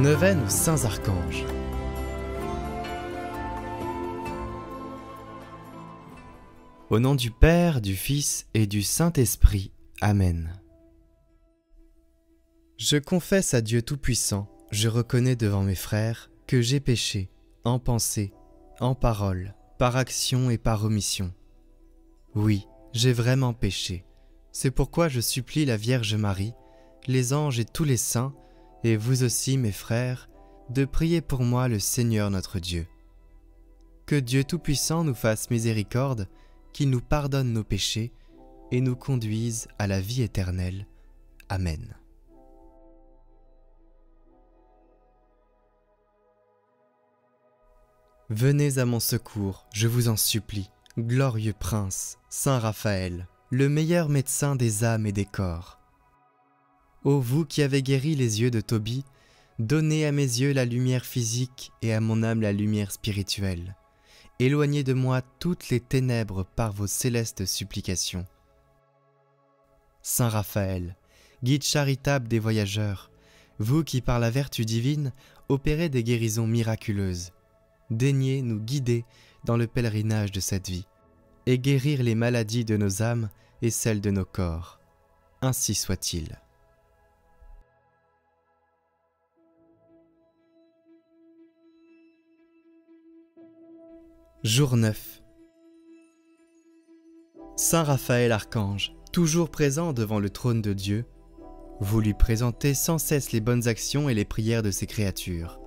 Neuvaine aux saints archanges. Au nom du Père, du Fils et du Saint-Esprit. Amen. Je confesse à Dieu Tout-Puissant, je reconnais devant mes frères que j'ai péché, en pensée, en parole, par action et par omission. Oui, j'ai vraiment péché. C'est pourquoi je supplie la Vierge Marie, les anges et tous les saints, et vous aussi mes frères, de prier pour moi le Seigneur notre Dieu. Que Dieu Tout-Puissant nous fasse miséricorde, qu'il nous pardonne nos péchés et nous conduise à la vie éternelle. Amen. Venez à mon secours, je vous en supplie, glorieux prince, Saint Raphaël, le meilleur médecin des âmes et des corps. Ô vous qui avez guéri les yeux de Tobie, donnez à mes yeux la lumière physique et à mon âme la lumière spirituelle. Éloignez de moi toutes les ténèbres par vos célestes supplications. Saint Raphaël, guide charitable des voyageurs, vous qui par la vertu divine opérez des guérisons miraculeuses, daignez nous guider dans le pèlerinage de cette vie et guérir les maladies de nos âmes et celles de nos corps. Ainsi soit-il. Jour 9. Saint Raphaël Archange, toujours présent devant le trône de Dieu, vous lui présentez sans cesse les bonnes actions et les prières de ses créatures.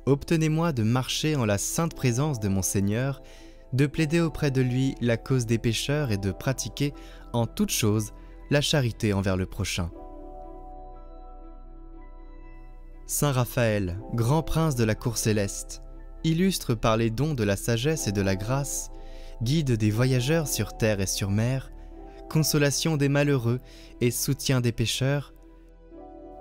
Obtenez-moi de marcher en la sainte présence de mon Seigneur, de plaider auprès de lui la cause des pécheurs et de pratiquer en toutes choses la charité envers le prochain. Saint Raphaël, grand prince de la cour céleste, illustre par les dons de la sagesse et de la grâce, guide des voyageurs sur terre et sur mer, consolation des malheureux et soutien des pécheurs,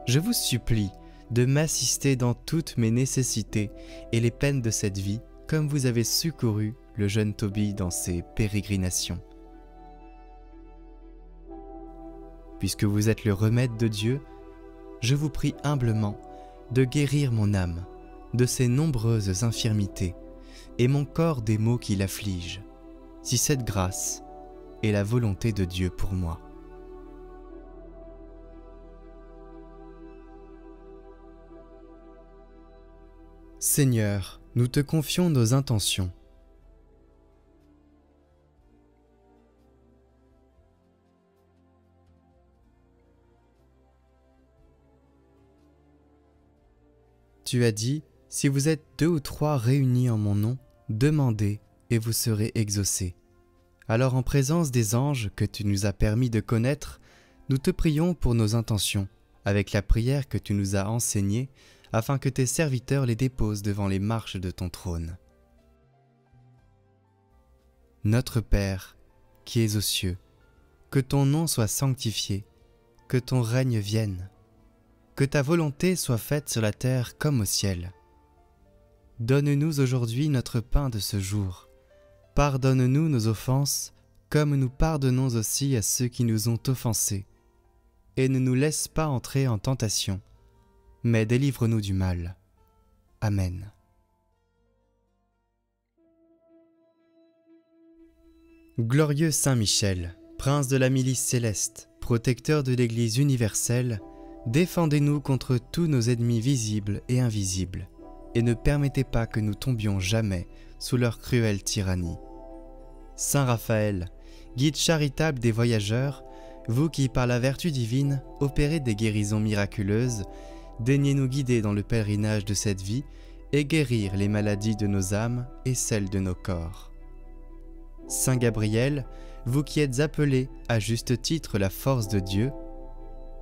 je vous supplie de m'assister dans toutes mes nécessités et les peines de cette vie, comme vous avez secouru le jeune Tobie dans ses pérégrinations. Puisque vous êtes le remède de Dieu, je vous prie humblement de guérir mon âme de ses nombreuses infirmités et mon corps des maux qui l'affligent, si cette grâce est la volonté de Dieu pour moi. Seigneur, nous te confions nos intentions. Tu as dit, si vous êtes 2 ou 3 réunis en mon nom, demandez et vous serez exaucés. Alors en présence des anges que tu nous as permis de connaître, nous te prions pour nos intentions, avec la prière que tu nous as enseignée, afin que tes serviteurs les déposent devant les marches de ton trône. Notre Père, qui es aux cieux, que ton nom soit sanctifié, que ton règne vienne, que ta volonté soit faite sur la terre comme au ciel. Donne-nous aujourd'hui notre pain de ce jour. Pardonne-nous nos offenses, comme nous pardonnons aussi à ceux qui nous ont offensés. Et ne nous laisse pas entrer en tentation, mais délivre-nous du mal. Amen. Glorieux Saint Michel, prince de la milice céleste, protecteur de l'Église universelle, défendez-nous contre tous nos ennemis visibles et invisibles, et ne permettez pas que nous tombions jamais sous leur cruelle tyrannie. Saint Raphaël, guide charitable des voyageurs, vous qui par la vertu divine opérez des guérisons miraculeuses, daignez nous guider dans le pèlerinage de cette vie et guérir les maladies de nos âmes et celles de nos corps. Saint Gabriel, vous qui êtes appelé à juste titre la force de Dieu,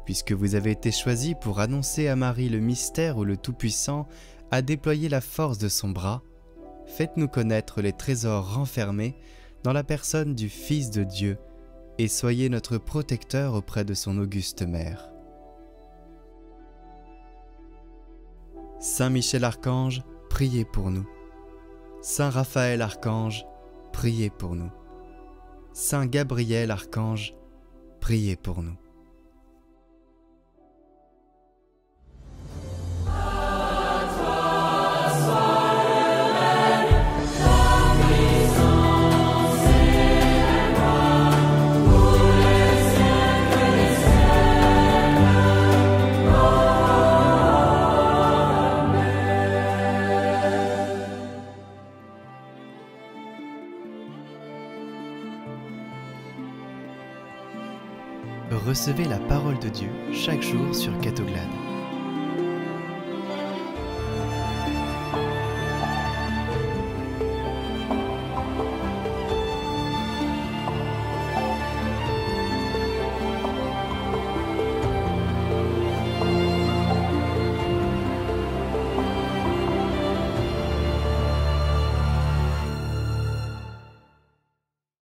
puisque vous avez été choisi pour annoncer à Marie le mystère où le Tout-Puissant a déployé la force de son bras, faites-nous connaître les trésors renfermés dans la personne du Fils de Dieu et soyez notre protecteur auprès de son auguste mère. Saint Michel Archange, priez pour nous. Saint Raphaël Archange, priez pour nous. Saint Gabriel Archange, priez pour nous. Recevez la parole de Dieu chaque jour sur Catoglade.